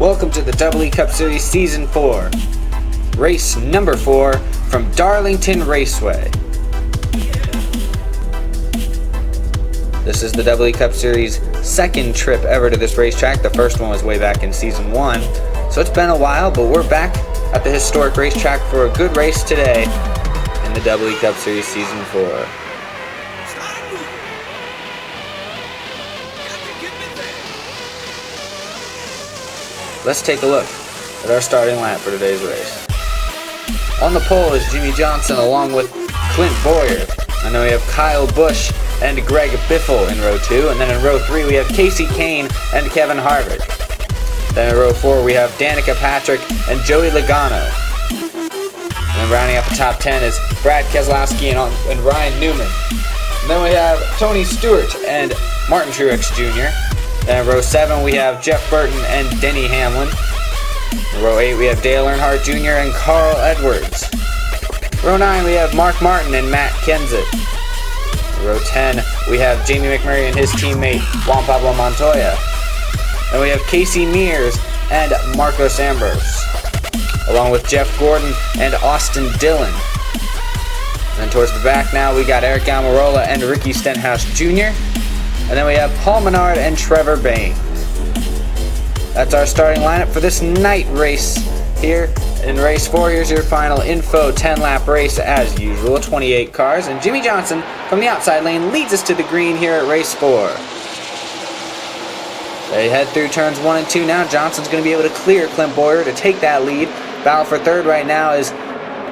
Welcome to the E Cup Series Season 4, race number 4 from Darlington Raceway. This is the E Cup Series' second trip ever to this racetrack. The first one was way back in Season 1, so it's been a while, but we're back at the historic racetrack for a good race today in the E Cup Series Season 4. Let's take a look at our starting lineup for today's race. On the pole is Jimmy Johnson along with Clint Boyer. And then we have Kyle Busch and Greg Biffle in row 2. And then in row 3 we have Kasey Kahne and Kevin Harvick. Then in row 4 we have Danica Patrick and Joey Logano. And then rounding out the top 10 is Brad Keselowski and Ryan Newman. And then we have Tony Stewart and Martin Truex Jr. Then in row 7 we have Jeff Burton and Denny Hamlin. In row 8 we have Dale Earnhardt Jr. and Carl Edwards. Row 9 we have Mark Martin and Matt Kenseth. In row 10 we have Jamie McMurray and his teammate Juan Pablo Montoya. Then we have Casey Mears and Marcos Ambrose, along with Jeff Gordon and Austin Dillon. And then towards the back now we got Eric Almirola and Ricky Stenhouse Jr. And then we have Paul Menard and Trevor Bayne. That's our starting lineup for this night race here in race 4. Here's your final info, 10-lap race as usual, 28 cars. And Jimmy Johnson from the outside lane leads us to the green here at race 4. They head through turns 1 and 2 now. Johnson's going to be able to clear Clint Boyer to take that lead. Battle for third right now is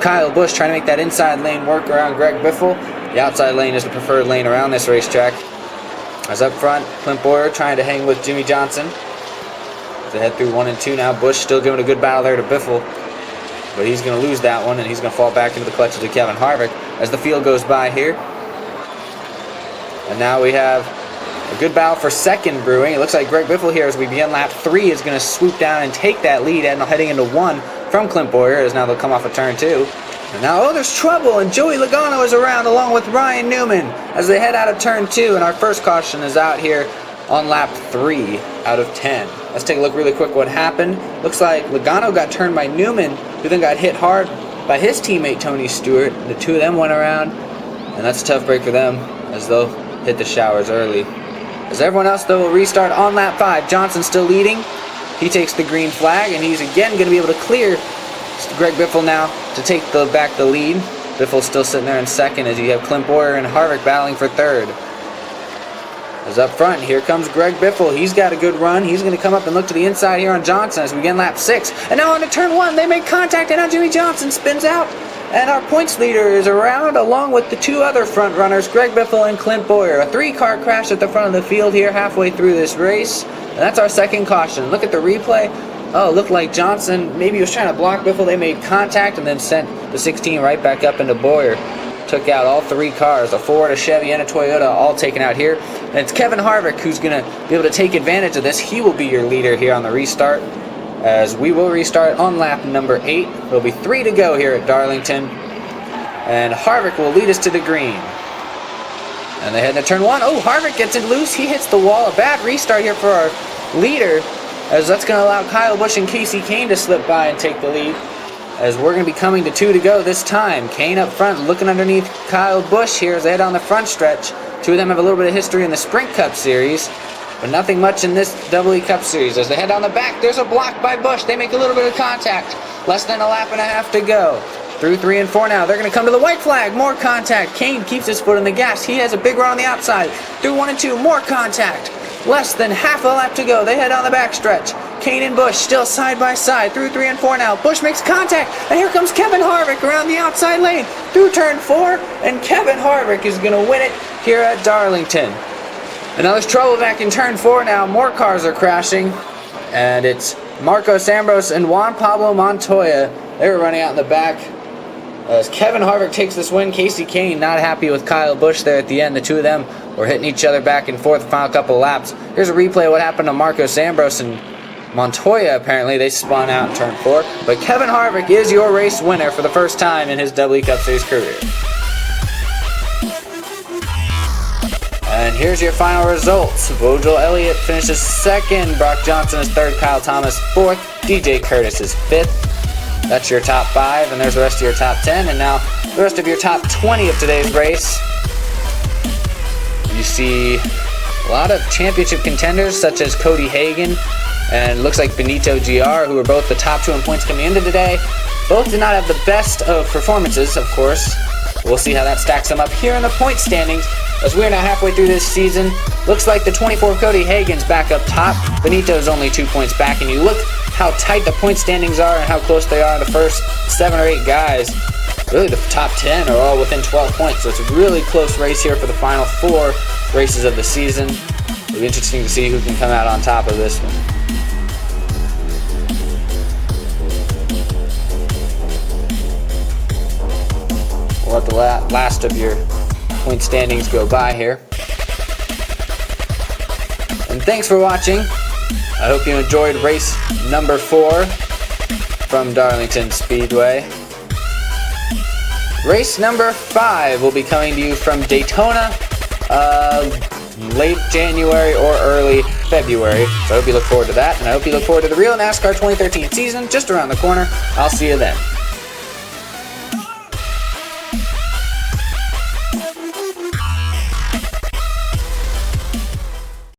Kyle Busch trying to make that inside lane work around Greg Biffle. The outside lane is the preferred lane around this racetrack. As up front, Clint Boyer trying to hang with Jimmy Johnson. As they head through 1 and 2 now, Busch still giving a good battle there to Biffle. But he's going to lose that one, and he's going to fall back into the clutches of Kevin Harvick as the field goes by here. And now we have a good battle for second brewing. It looks like Greg Biffle here, as we begin lap 3, is going to swoop down and take that lead, and heading into 1 from Clint Boyer, as now they'll come off of turn 2. And now, there's trouble, and Joey Logano is around along with Ryan Newman as they head out of turn 2, and our first caution is out here on lap 3 out of 10. Let's take a look really quick what happened. Looks like Logano got turned by Newman, who then got hit hard by his teammate Tony Stewart. The two of them went around, and that's a tough break for them as they'll hit the showers early. As everyone else, though, will restart on lap 5. Johnson still leading. He takes the green flag, and he's again going to be able to clear Greg Biffle now to take back the lead. Biffle's still sitting there in second as you have Clint Boyer and Harvick battling for third. As up front, here comes Greg Biffle. He's got a good run. He's going to come up and look to the inside here on Johnson as we begin lap 6. And now on to turn 1, they make contact, and now Jimmy Johnson spins out. And our points leader is around along with the two other front runners, Greg Biffle and Clint Boyer. A 3-car crash at the front of the field here halfway through this race. And that's our second caution. Look at the replay. Oh, it looked like Johnson maybe was trying to block Biffle. They made contact and then sent the 16 right back up into Boyer. Took out all 3 cars, a Ford, a Chevy, and a Toyota, all taken out here. And it's Kevin Harvick who's going to be able to take advantage of this. He will be your leader here on the restart, as we will restart on lap number 8. There'll be 3 to go here at Darlington. And Harvick will lead us to the green. And they head into turn 1. Oh, Harvick gets it loose. He hits the wall. A bad restart here for our leader, as that's going to allow Kyle Busch and Kasey Kahne to slip by and take the lead, as we're going to be coming to 2 to go this time. Kahne up front looking underneath Kyle Busch here as they head on the front stretch. Two of them have a little bit of history in the Sprint Cup Series, but nothing much in this E Cup Series. As they head down the back, there's a block by Busch. They make a little bit of contact. Less than a lap and a half to go. Through 3 and 4 now. They're going to come to the white flag. More contact. Kahne keeps his foot on the gas. He has a big run on the outside. Through 1 and 2, more contact. Less than half a lap to go. They head on the back stretch. Kahne and Busch still side by side through 3 and 4 now. Busch makes contact, and here comes Kevin Harvick around the outside lane through turn 4, and Kevin Harvick is going to win it here at Darlington. And now there's trouble back in turn 4 now. More cars are crashing, and it's Marcos Ambrose and Juan Pablo Montoya. They were running out in the back. As Kevin Harvick takes this win, Kasey Kahne not happy with Kyle Busch there at the end. The two of them were hitting each other back and forth the final couple of laps. Here's a replay of what happened to Marcos Ambrose and Montoya. Apparently they spun out in turn 4. But Kevin Harvick is your race winner for the first time in his E Cup Series career. And And here's your final results. Vogel Elliott finishes 2nd, Brock Johnson is 3rd, Kyle Thomas 4th, DJ Curtis is 5th. That's your top 5, and there's the rest of your top 10. And now the rest of your top 20 of today's race. You see a lot of championship contenders such as Cody Hagan and looks like Benito GR, who are both the top 2 in points coming into today. Both did not have the best of performances, of course. We'll see how that stacks them up here in the point standings as we're now halfway through this season. Looks like the 24 Cody Hagan's back up top. Benito's only 2 points back, and you look how tight the point standings are and how close they are. The first 7 or 8 guys, really the top 10 are all within 12 points. So it's a really close race here for the final 4 races of the season. It'll be interesting to see who can come out on top of this one. We'll let the last of your point standings go by here. And thanks for watching. I hope you enjoyed race number 4 from Darlington Speedway. Race number 5 will be coming to you from Daytona late January or early February. So I hope you look forward to that, and I hope you look forward to the real NASCAR 2013 season just around the corner. I'll see you then.